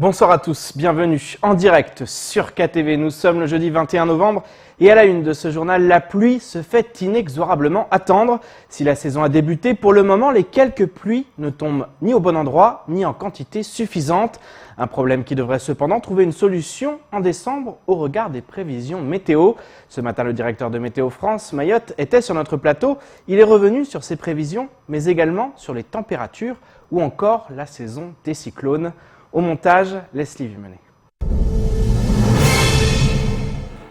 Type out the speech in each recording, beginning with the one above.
Bonsoir à tous, bienvenue en direct sur KTV. Nous sommes le jeudi 21 novembre et à la une de ce journal, la pluie se fait inexorablement attendre. Si la saison a débuté, pour le moment, les quelques pluies ne tombent ni au bon endroit, ni en quantité suffisante. Un problème qui devrait cependant trouver une solution en décembre au regard des prévisions météo. Ce matin, le directeur de Météo France, Mayotte, était sur notre plateau. Il est revenu sur ses prévisions, mais également sur les températures ou encore la saison des cyclones. Au montage, Leslie Vimenet.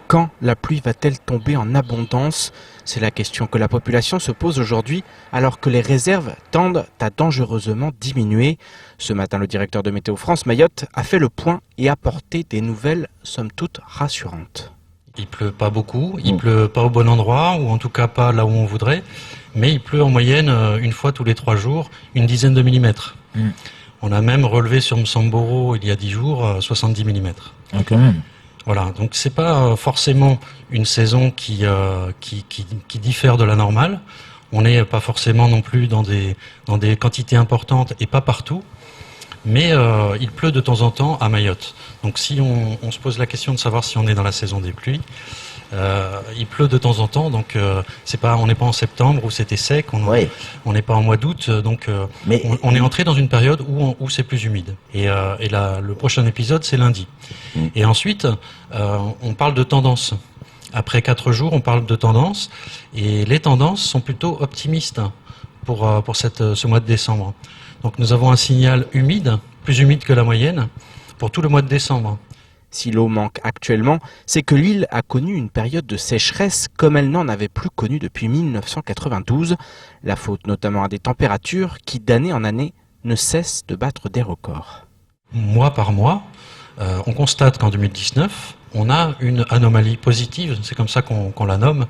Quand la pluie va-t-elle tomber en abondance? C'est la question que la population se pose aujourd'hui, alors que les réserves tendent à dangereusement diminuer. Ce matin, le directeur de Météo France, Mayotte, a fait le point et a apporté des nouvelles, somme toute, rassurantes. Il pleut pas beaucoup, il pleut pas au bon endroit, ou en tout cas pas là où on voudrait, mais il pleut en moyenne une fois tous les 3 jours, une dizaine de millimètres. On a même relevé sur Msamboro il y a 10 jours 70 mm. Ah, quand même. Voilà, donc c'est pas forcément une saison qui diffère de la normale. On n'est pas forcément non plus dans des quantités importantes et pas partout. Mais il pleut de temps en temps à Mayotte. Donc si on se pose la question de savoir si on est dans la saison des pluies, il pleut de temps en temps, donc on n'est pas en septembre où c'était sec, on n'est pas en mois d'août, donc on est entré dans une période où c'est plus humide. Et là, le prochain épisode, c'est lundi. Et ensuite, on parle de tendance. Après 4 jours, on parle de tendance, et les tendances sont plutôt optimistes pour ce mois de décembre. Donc nous avons un signal humide, plus humide que la moyenne, pour tout le mois de décembre. Si l'eau manque actuellement, c'est que l'île a connu une période de sécheresse comme elle n'en avait plus connue depuis 1992. La faute notamment à des températures qui, d'année en année, ne cessent de battre des records. Mois par mois, on constate qu'en 2019, on a une anomalie positive, c'est comme ça qu'on la nomme,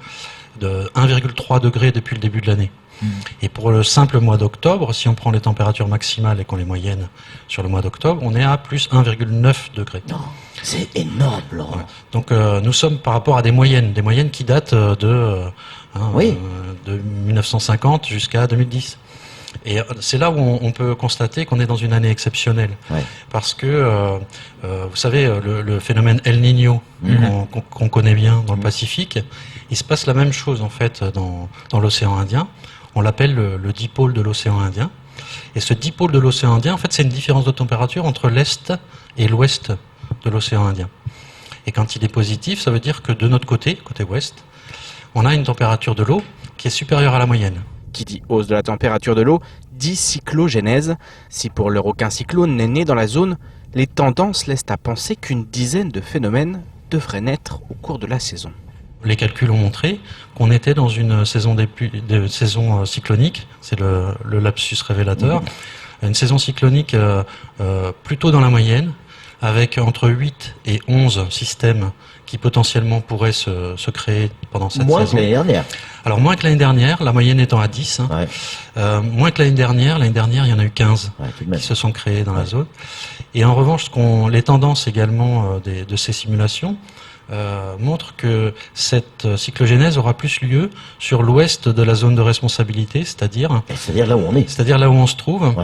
de 1,3 degré depuis le début de l'année. Et pour le simple mois d'octobre, si on prend les températures maximales et qu'on les moyenne sur le mois d'octobre, on est à plus 1,9 degrés. Non, c'est énorme, Laurent. Ouais. Donc nous sommes par rapport à des moyennes qui datent de 1950 jusqu'à 2010. Et c'est là où on peut constater qu'on est dans une année exceptionnelle. Ouais. Parce que, vous savez, le phénomène El Niño qu'on connaît bien dans le Pacifique, il se passe la même chose en fait dans l'océan Indien. On l'appelle le dipôle de l'océan Indien. Et ce dipôle de l'océan Indien, en fait, c'est une différence de température entre l'est et l'ouest de l'océan Indien. Et quand il est positif, ça veut dire que de notre côté ouest, on a une température de l'eau qui est supérieure à la moyenne. Qui dit hausse de la température de l'eau, dit cyclogénèse. Si pour l'heure aucun cyclone n'est né dans la zone, les tendances laissent à penser qu'une dizaine de phénomènes devraient naître au cours de la saison. Les calculs ont montré qu'on était dans une saison saison cyclonique, c'est le lapsus révélateur, une saison cyclonique plutôt dans la moyenne, avec entre 8 et 11 systèmes qui potentiellement pourraient se créer pendant cette saison. Moins que l'année dernière. Alors moins que l'année dernière, la moyenne étant à 10. Moins que l'année dernière, il y en a eu 15 qui se sont créés dans la zone. Et en revanche, les tendances également de ces simulations montrent que cette cyclogénèse aura plus lieu sur l'ouest de la zone de responsabilité, c'est-à-dire là où on est. C'est-à-dire là où on se trouve,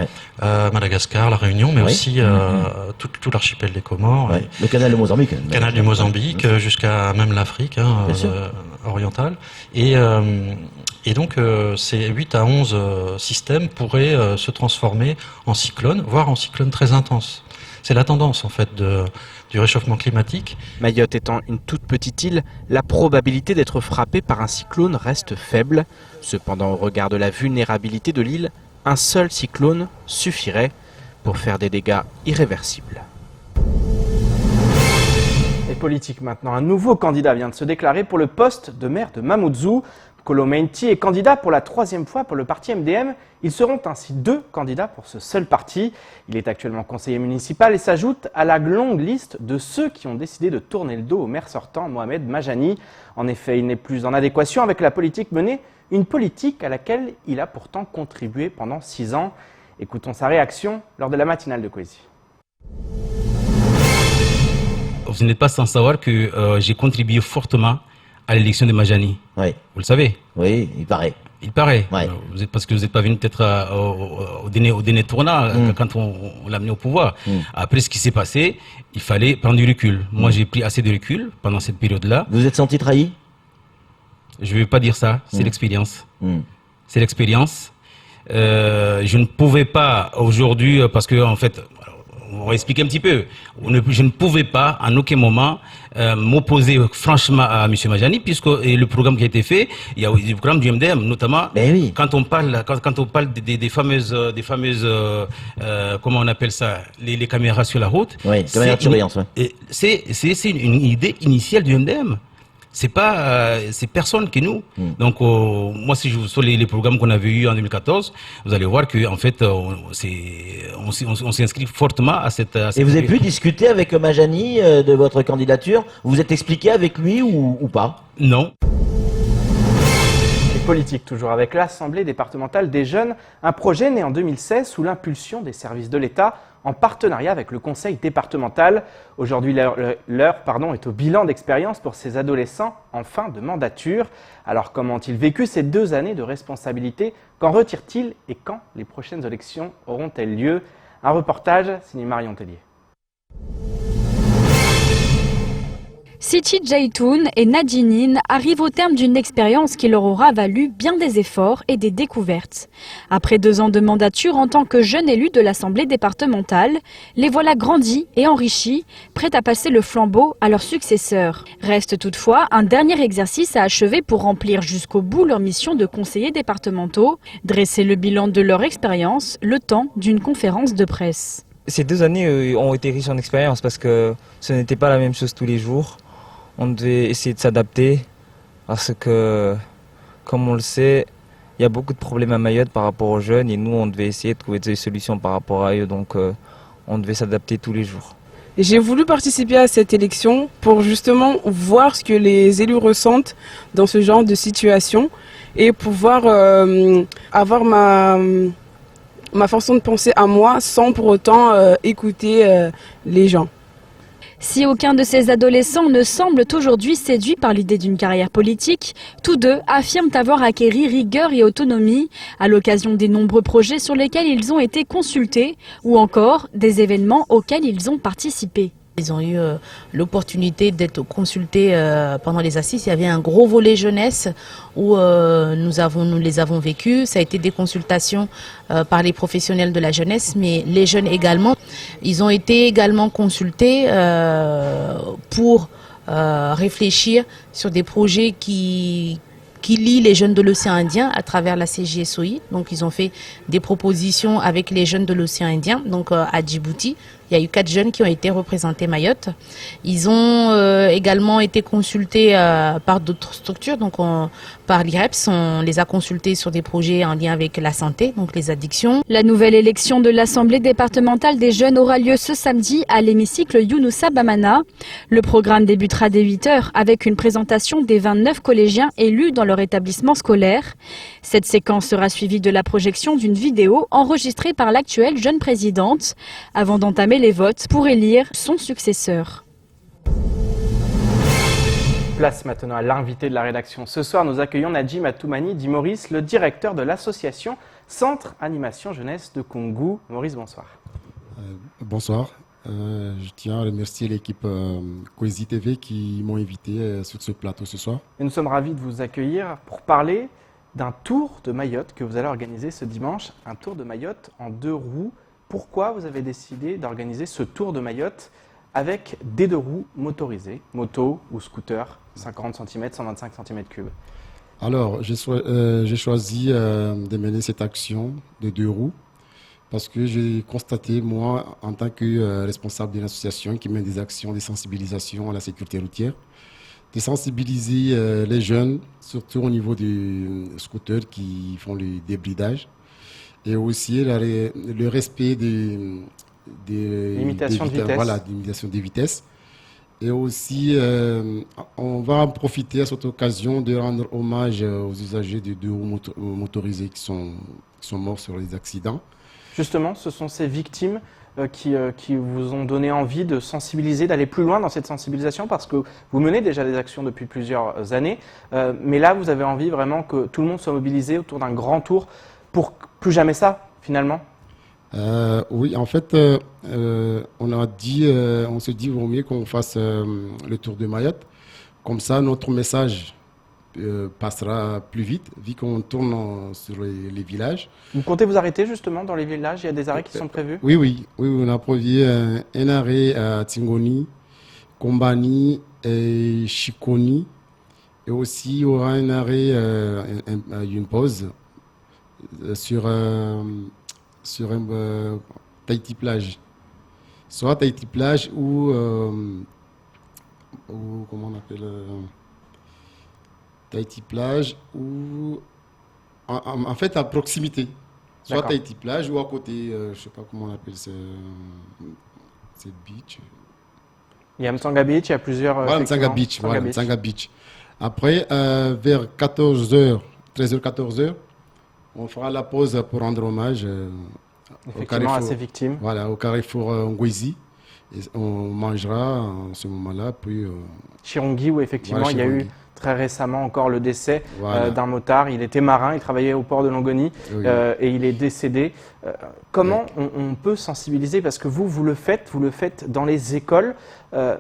Madagascar, la Réunion, mais aussi tout l'archipel des Comores. Le canal de Mozambique. Le canal du Mozambique, jusqu'à même l'Afrique orientale. Et donc, ces 8 à 11 systèmes pourraient se transformer en cyclones, voire en cyclones très intenses. C'est la tendance, en fait, du réchauffement climatique. Mayotte étant une toute petite île, la probabilité d'être frappée par un cyclone reste faible. Cependant, au regard de la vulnérabilité de l'île, un seul cyclone suffirait pour faire des dégâts irréversibles. Et politique maintenant, un nouveau candidat vient de se déclarer pour le poste de maire de Mamoudzou. Kolo Meinti est candidat pour la 3e fois pour le parti MDM. Ils seront ainsi 2 candidats pour ce seul parti. Il est actuellement conseiller municipal et s'ajoute à la longue liste de ceux qui ont décidé de tourner le dos au maire sortant, Mohamed Majani. En effet, il n'est plus en adéquation avec la politique menée, une politique à laquelle il a pourtant contribué pendant 6 ans. Écoutons sa réaction lors de la matinale de Coésie. Vous n'êtes pas sans savoir que j'ai contribué fortement à l'élection de Majani. Oui. Vous le savez? Oui, il paraît. Il paraît. Ouais. Parce que vous n'êtes pas venu peut-être au dîner tournant quand on l'a amené au pouvoir. Après ce qui s'est passé, il fallait prendre du recul. Moi, j'ai pris assez de recul pendant cette période-là. Vous vous êtes senti trahi? Je ne vais pas dire ça, c'est l'expérience. C'est l'expérience. Je ne pouvais pas aujourd'hui, parce que en fait, on va expliquer un petit peu. Je ne pouvais pas, en aucun moment, m'opposer franchement à M. Majani, puisque le programme qui a été fait, il y a eu le programme du MDM, notamment Ben oui. quand on parle des fameuses, comment on appelle ça, les caméras sur la route. Oui, caméras de surveillance. Ouais. C'est une idée initiale du MDM. C'est pas, c'est personne que nous. Donc, moi, si je vous sur les programmes qu'on avait eu en 2014, vous allez voir que en fait, on s'inscrit fortement à cette. Et vous avez pu discuter avec Majani de votre candidature? Vous vous êtes expliqué avec lui ou pas? Non. Et politique, toujours avec l'Assemblée départementale des jeunes, un projet né en 2016 sous l'impulsion des services de l'État en partenariat avec le conseil départemental. Aujourd'hui, l'heure est au bilan d'expérience pour ces adolescents en fin de mandature. Alors comment ont-ils vécu ces 2 années de responsabilité? Qu'en retirent-ils et quand les prochaines élections auront-elles lieu? Un reportage signé Marion Tellier. Siti Jaitoun et Nadjinine arrivent au terme d'une expérience qui leur aura valu bien des efforts et des découvertes. Après 2 ans de mandature en tant que jeunes élus de l'Assemblée départementale, les voilà grandis et enrichis, prêts à passer le flambeau à leurs successeurs. Reste toutefois un dernier exercice à achever pour remplir jusqu'au bout leur mission de conseillers départementaux, dresser le bilan de leur expérience le temps d'une conférence de presse. Ces 2 années ont été riches en expérience parce que ce n'était pas la même chose tous les jours. On devait essayer de s'adapter parce que, comme on le sait, il y a beaucoup de problèmes à Mayotte par rapport aux jeunes et nous, on devait essayer de trouver des solutions par rapport à eux. Donc, on devait s'adapter tous les jours. J'ai voulu participer à cette élection pour justement voir ce que les élus ressentent dans ce genre de situation et pouvoir avoir ma façon de penser à moi sans pour autant écouter les gens. Si aucun de ces adolescents ne semble aujourd'hui séduit par l'idée d'une carrière politique, tous deux affirment avoir acquéri rigueur et autonomie à l'occasion des nombreux projets sur lesquels ils ont été consultés ou encore des événements auxquels ils ont participé. Ils ont eu l'opportunité d'être consultés pendant les assises. Il y avait un gros volet jeunesse où nous les avons vécus. Ça a été des consultations par les professionnels de la jeunesse, mais les jeunes également. Ils ont été également consultés pour réfléchir sur des projets qui lient les jeunes de l'océan Indien à travers la CJSOI. Donc ils ont fait des propositions avec les jeunes de l'océan Indien, donc à Djibouti. Il y a eu 4 jeunes qui ont été représentés Mayotte. Ils ont également été consultés par d'autres structures, donc par l'IREPS. On les a consultés sur des projets en lien avec la santé, donc les addictions. La nouvelle élection de l'Assemblée départementale des jeunes aura lieu ce samedi à l'hémicycle Younoussa Bamana. Le programme débutera dès 8h avec une présentation des 29 collégiens élus dans leur établissement scolaire. Cette séquence sera suivie de la projection d'une vidéo enregistrée par l'actuelle jeune présidente avant d'entamer les votes pour élire son successeur. Place maintenant à l'invité de la rédaction. Ce soir, nous accueillons Nadjim Atoumani dit Maurice, le directeur de l'association Centre Animation Jeunesse de Koungou. Maurice, bonsoir. Bonsoir. Je tiens à remercier l'équipe Coesi TV qui m'ont invité sur ce plateau ce soir. Et nous sommes ravis de vous accueillir pour parler d'un tour de Mayotte que vous allez organiser ce dimanche. Un tour de Mayotte en 2 roues. Pourquoi vous avez décidé d'organiser ce tour de Mayotte avec des 2 roues motorisées, moto ou scooter, 50 cm, 125 cm3? Alors, j'ai choisi de mener cette action de 2 roues parce que j'ai constaté, moi, en tant que responsable d'une association qui mène des actions de sensibilisation à la sécurité routière, de sensibiliser les jeunes, surtout au niveau des scooters qui font le débridage, et aussi le respect des limitations de vitesse. Voilà, des limitations de vitesse. Et aussi, on va en profiter à cette occasion de rendre hommage aux usagers de 2 roues motorisés qui sont morts sur les accidents. Justement, ce sont ces victimes qui vous ont donné envie de sensibiliser, d'aller plus loin dans cette sensibilisation? Parce que vous menez déjà des actions depuis plusieurs années, mais là, vous avez envie vraiment que tout le monde soit mobilisé autour d'un grand tour pour plus jamais ça, finalement? Oui, en fait, on se dit vaut mieux qu'on fasse le tour de Mayotte. Comme ça, notre message passera plus vite, vu qu'on tourne sur les villages. Vous comptez vous arrêter justement dans les villages? Il y a des arrêts qui sont prévus? Oui, on a prévu un arrêt à Tingoni, Kombani et Chikoni. Et aussi, il y aura un arrêt, une pause sur Tahiti Plage. Soit Tahiti Plage ou comment on appelle Tahiti Plage ou en fait à proximité. Soit Tahiti Plage ou à côté, je ne sais pas comment on appelle c'est beach. Il y a Mtsanga Beach, il y a plusieurs. Voilà, Mtsanga Beach. Après, vers 14h, 13h, 14h, on fera la pause pour rendre hommage au carrefour, à ces victimes. Voilà, au carrefour Ngwezi. Et on mangera en ce moment-là, puis... Chirongui, où effectivement voilà, il y a eu très récemment encore le décès d'un motard. Il était marin, il travaillait au port de Longoni et il est décédé. Comment on peut sensibiliser? Parce que vous le faites dans les écoles,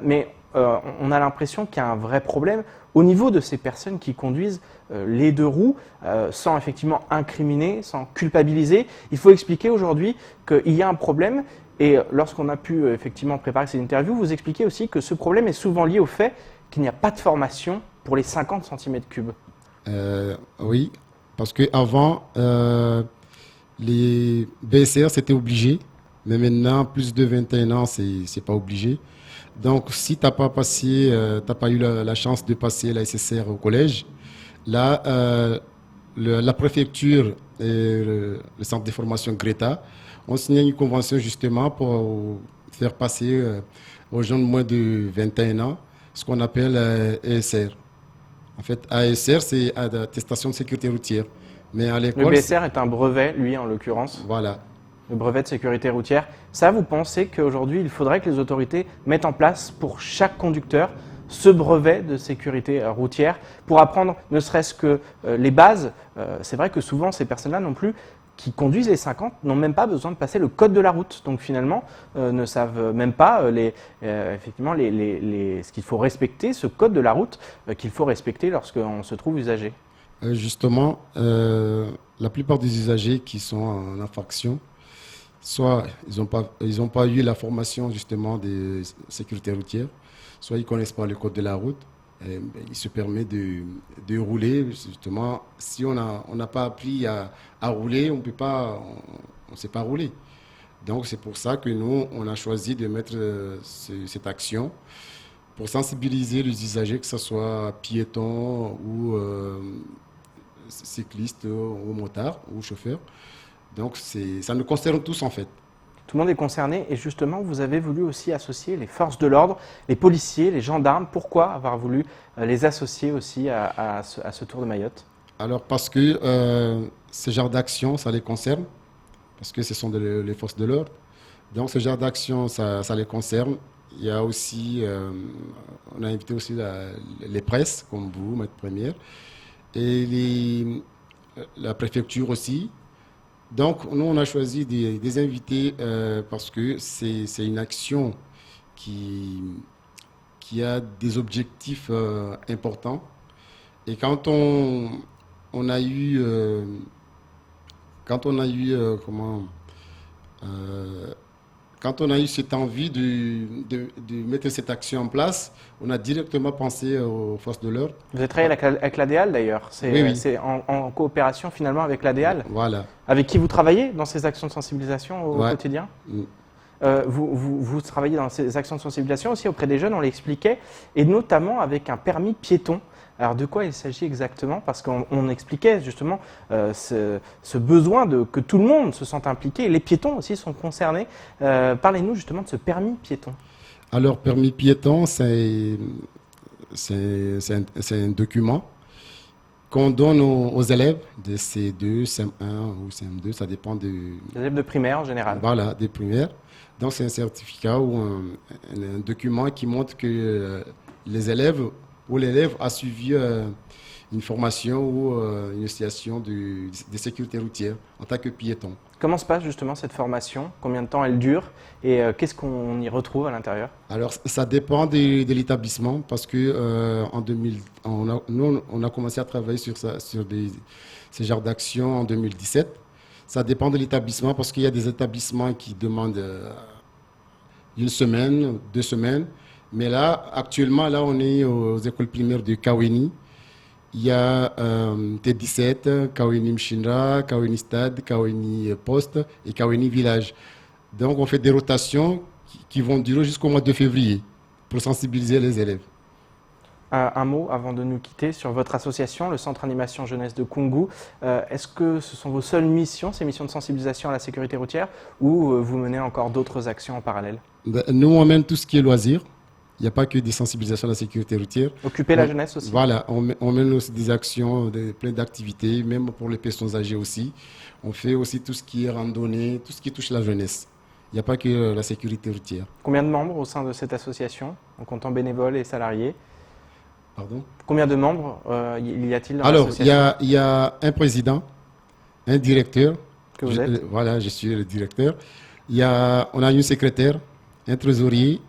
mais on a l'impression qu'il y a un vrai problème au niveau de ces personnes qui conduisent les deux roues, sans effectivement incriminer, sans culpabiliser. Il faut expliquer aujourd'hui qu'il y a un problème. Et lorsqu'on a pu effectivement préparer cette interview, vous expliquez aussi que ce problème est souvent lié au fait qu'il n'y a pas de formation pour les 50 cm3. Oui, parce qu'avant, les BSR, c'était obligé. Mais maintenant, plus de 21 ans, c'est pas obligé. Donc, si tu n'as pas passé, t'as pas eu la chance de passer la SSR au collège, là, la préfecture et le centre de formation Greta ont signé une convention justement pour faire passer aux gens de moins de 21 ans ce qu'on appelle ASR. En fait, ASR, c'est attestation de sécurité routière. Mais à l'école, le BSR est un brevet, lui, en l'occurrence. Voilà. Le brevet de sécurité routière. Ça, vous pensez qu'aujourd'hui, il faudrait que les autorités mettent en place pour chaque conducteur ce brevet de sécurité routière pour apprendre ne serait-ce que les bases. C'est vrai que souvent, ces personnes-là non plus qui conduisent les 50 n'ont même pas besoin de passer le code de la route. Donc finalement, ne savent même pas effectivement ce qu'il faut respecter, ce code de la route qu'il faut respecter lorsqu'on se trouve usager. Justement, la plupart des usagers qui sont en infraction, soit ils n'ont pas eu la formation justement de sécurité routière, soit ils ne connaissent pas le code de la route. Il se permet de rouler. Justement, si on n'a pas appris à rouler, on ne sait pas rouler. Donc c'est pour ça que nous, on a choisi de mettre cette action pour sensibiliser les usagers, que ce soit piétons ou cyclistes ou motards ou chauffeurs. Donc ça nous concerne tous en fait. Tout le monde est concerné et justement, vous avez voulu aussi associer les forces de l'ordre, les policiers, les gendarmes. Pourquoi avoir voulu les associer aussi à ce Tour de Mayotte? Alors parce que ce genre d'action, ça les concerne, parce que ce sont les forces de l'ordre. Donc ce genre d'action, ça les concerne. Il y a aussi, on a invité aussi les presses, comme vous, Maître Première, et la préfecture aussi. Donc, nous, on a choisi des invités parce que c'est une action qui a des objectifs importants. Et quand on a eu cette envie de mettre cette action en place, on a directement pensé aux forces de l'ordre. Vous avez travaillé avec l'ADEAL d'ailleurs, c'est en coopération finalement avec l'ADEAL. Voilà. Avec qui vous travaillez dans ces actions de sensibilisation au quotidien? Vous travaillez dans ces actions de sensibilisation aussi auprès des jeunes, on l'expliquait, et notamment avec un permis piéton. Alors de quoi il s'agit exactement? Parce qu'on expliquait justement ce besoin que tout le monde se sente impliqué. Les piétons aussi sont concernés. Parlez-nous justement de ce permis piéton. Alors permis piéton, c'est un document qu'on donne aux élèves de C2, CM1 ou CM2, ça dépend des élèves de primaire en général. Voilà, des primaires. Donc c'est un certificat ou un document qui montre que l'élève a suivi une formation ou une association de sécurité routière en tant que piéton. Comment se passe justement cette formation? Combien de temps elle dure? Et qu'est-ce qu'on y retrouve à l'intérieur? Alors, ça dépend de l'établissement parce que on a commencé à travailler sur ces genres d'actions en 2017. Ça dépend de l'établissement parce qu'il y a des établissements qui demandent 1 semaine, 2 semaines. Mais là, actuellement, on est aux écoles primaires de Kaweni. Il y a T17, Kaweni Mchinra, Kaweni Stade, Kaweni Poste et Kaweni Village. Donc, on fait des rotations qui vont durer jusqu'au mois de février pour sensibiliser les élèves. Un mot avant de nous quitter sur votre association, le Centre Animation Jeunesse de Koungou. Est-ce que ce sont vos seules missions, ces missions de sensibilisation à la sécurité routière, ou vous menez encore d'autres actions en parallèle? Nous, on mène tout ce qui est loisirs. Il n'y a pas que des sensibilisations à la sécurité routière. Occuper la jeunesse aussi. Voilà, on mène aussi des actions, plein d'activités, même pour les personnes âgées aussi. On fait aussi tout ce qui est randonnée, tout ce qui touche la jeunesse. Il n'y a pas que la sécurité routière. Combien de membres au sein de cette association, en comptant bénévoles et salariés? Pardon? Combien de membres y a-t-il dans Alors, l'association? il y a un président, un directeur. Que vous êtes? Voilà, je suis le directeur. On a une secrétaire, un trésorier,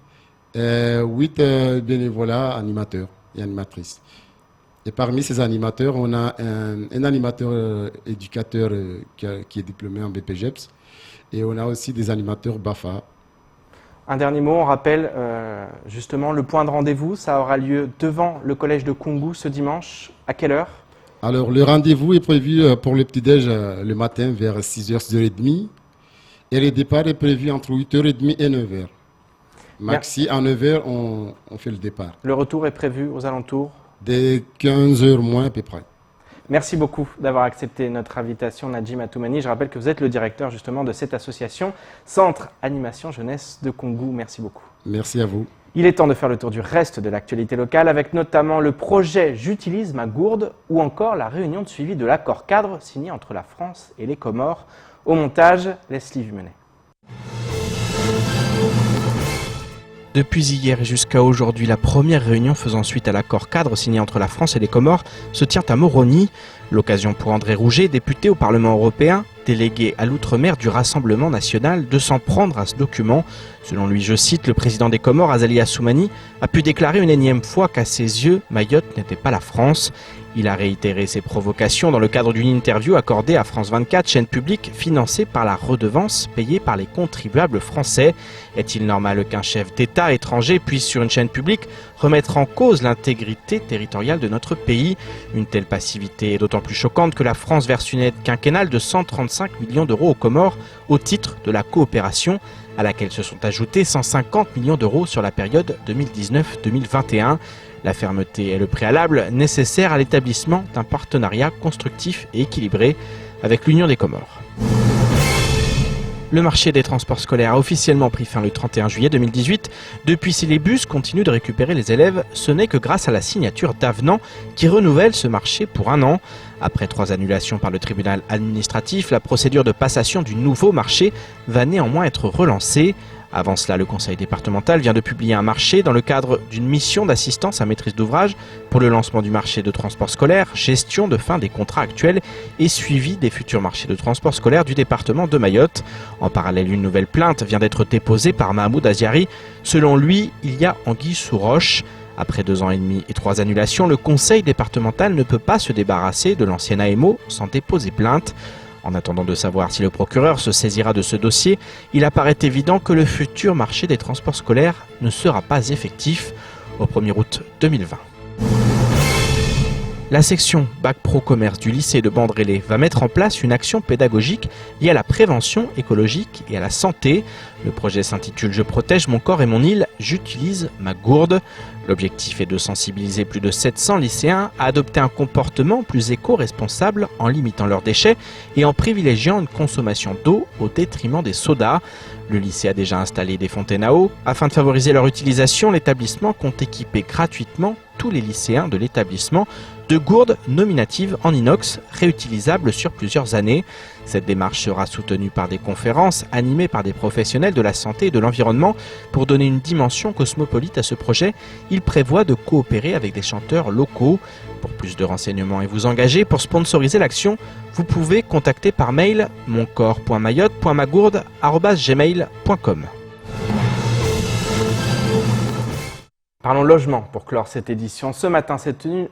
8 bénévolats animateurs et animatrices. Et parmi ces animateurs, on a un animateur éducateur qui est diplômé en BPGEPS et on a aussi des animateurs BAFA. Un dernier mot, on rappelle justement le point de rendez-vous. Ça aura lieu devant le collège de Koungou ce dimanche. À quelle heure? Alors, le rendez-vous est prévu pour le petit-déj le matin vers 6h, 6h30. Et le départ est prévu entre 8h30 et 9h. Maxi, à 9h, on fait le départ. Le retour est prévu aux alentours? Dès 15h moins à peu près. Merci beaucoup d'avoir accepté notre invitation, Nadjim Atoumani. Je rappelle que vous êtes le directeur justement de cette association Centre Animation Jeunesse de Koungou. Merci beaucoup. Merci à vous. Il est temps de faire le tour du reste de l'actualité locale avec notamment le projet J'utilise ma gourde ou encore la réunion de suivi de l'accord cadre signé entre la France et les Comores. Au montage, Leslie Vumenet. Depuis hier et jusqu'à aujourd'hui, la première réunion faisant suite à l'accord cadre signé entre la France et les Comores se tient à Moroni. L'occasion pour André Rouget, député au Parlement européen, délégué à l'outre-mer du Rassemblement national, de s'en prendre à ce document. Selon lui, je cite, le président des Comores, Azali Assoumani, a pu déclarer une énième fois qu'à ses yeux, Mayotte n'était pas la France. Il a réitéré ses provocations dans le cadre d'une interview accordée à France 24, chaîne publique financée par la redevance payée par les contribuables français. Est-il normal qu'un chef d'État étranger puisse sur une chaîne publique remettre en cause l'intégrité territoriale de notre pays? Une telle passivité est d'autant plus choquante que la France verse une aide quinquennale de 135 millions d'euros aux Comores au titre de la coopération, à laquelle se sont ajoutés 150 millions d'euros sur la période 2019-2021. La fermeté est le préalable nécessaire à l'établissement d'un partenariat constructif et équilibré avec l'Union des Comores. Le marché des transports scolaires a officiellement pris fin le 31 juillet 2018. Depuis, si les bus continuent de récupérer les élèves, ce n'est que grâce à la signature d'avenants qui renouvelle ce marché pour 1 an. Après 3 annulations par le tribunal administratif, la procédure de passation du nouveau marché va néanmoins être relancée. Avant cela, le conseil départemental vient de publier un marché dans le cadre d'une mission d'assistance à maîtrise d'ouvrage pour le lancement du marché de transport scolaire, gestion de fin des contrats actuels et suivi des futurs marchés de transport scolaire du département de Mayotte. En parallèle, une nouvelle plainte vient d'être déposée par Mahmoud Aziari. Selon lui, il y a anguille sous roche. Après 2 ans et demi et 3 annulations, le conseil départemental ne peut pas se débarrasser de l'ancienne AMO sans déposer plainte. En attendant de savoir si le procureur se saisira de ce dossier, il apparaît évident que le futur marché des transports scolaires ne sera pas effectif au 1er août 2020. La section Bac Pro Commerce du lycée de Bandrélé va mettre en place une action pédagogique liée à la prévention écologique et à la santé. Le projet s'intitule « Je protège mon corps et mon île, j'utilise ma gourde ». L'objectif est de sensibiliser plus de 700 lycéens à adopter un comportement plus éco-responsable en limitant leurs déchets et en privilégiant une consommation d'eau au détriment des sodas. Le lycée a déjà installé des fontaines à eau. Afin de favoriser leur utilisation, l'établissement compte équiper gratuitement tous les lycéens de l'établissement de gourdes nominatives en inox réutilisables sur plusieurs années. Cette démarche sera soutenue par des conférences animées par des professionnels de la santé et de l'environnement. Pour donner une dimension cosmopolite à ce projet, il prévoit de coopérer avec des chanteurs locaux. Pour plus de renseignements et vous engager pour sponsoriser l'action, vous pouvez contacter par mail moncorps.mayotte.magourde@gmail.com. Parlons logement pour clore cette édition. Ce matin s'est tenue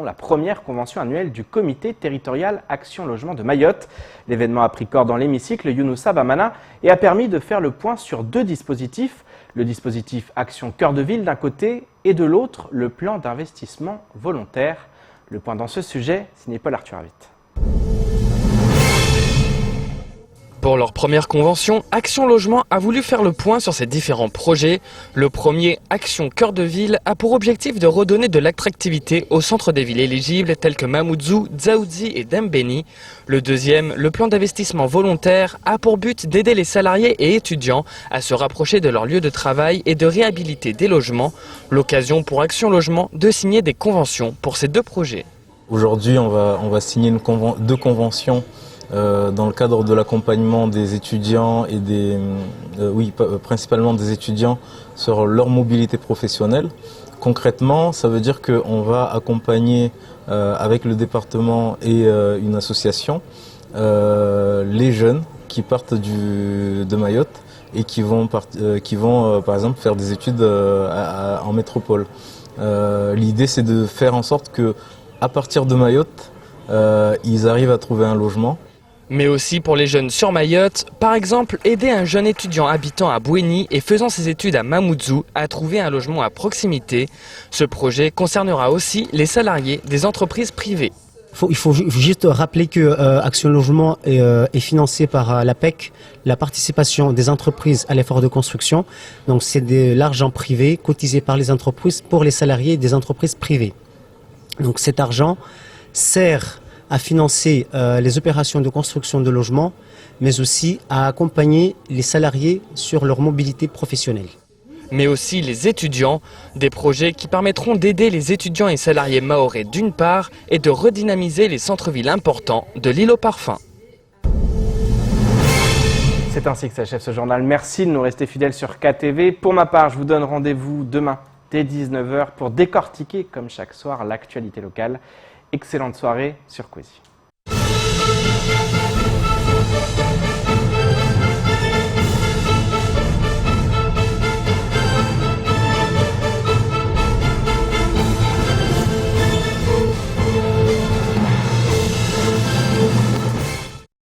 la première convention annuelle du comité territorial Action Logement de Mayotte. L'événement a pris corps dans l'hémicycle Younoussa Bamana et a permis de faire le point sur deux dispositifs. Le dispositif Action Cœur de Ville d'un côté et de l'autre le plan d'investissement volontaire. Le point dans ce sujet, signé Paul Arthur Avit. Pour leur première convention, Action Logement a voulu faire le point sur ces différents projets. Le premier, Action Cœur de Ville, a pour objectif de redonner de l'attractivité aux centres des villes éligibles tels que Mamoudzou, Dzaoudzi et Dembéni. Le deuxième, le plan d'investissement volontaire, a pour but d'aider les salariés et étudiants à se rapprocher de leur lieu de travail et de réhabiliter des logements. L'occasion pour Action Logement de signer des conventions pour ces deux projets. Aujourd'hui, on va signer deux conventions dans le cadre de l'accompagnement des étudiants et principalement des étudiants sur leur mobilité professionnelle. Concrètement, ça veut dire qu'on va accompagner avec le département et une association les jeunes qui partent de Mayotte et qui vont par exemple faire des études en métropole. L'idée, c'est de faire en sorte que à partir de Mayotte, ils arrivent à trouver un logement. Mais aussi pour les jeunes sur Mayotte, par exemple aider un jeune étudiant habitant à Bouéni et faisant ses études à Mamoudzou à trouver un logement à proximité. Ce projet concernera aussi les salariés des entreprises privées. Il faut juste rappeler que Action Logement est financé par la PEC, la participation des entreprises à l'effort de construction. Donc c'est de l'argent privé cotisé par les entreprises pour les salariés des entreprises privées. Donc cet argent sert à financer les opérations de construction de logements, mais aussi à accompagner les salariés sur leur mobilité professionnelle. Mais aussi les étudiants, des projets qui permettront d'aider les étudiants et salariés mahorais d'une part et de redynamiser les centres-villes importants de l'île aux parfums. C'est ainsi que s'achève ce journal. Merci de nous rester fidèles sur KTV. Pour ma part, je vous donne rendez-vous demain dès 19h pour décortiquer, comme chaque soir, l'actualité locale. Excellente soirée sur Quasi.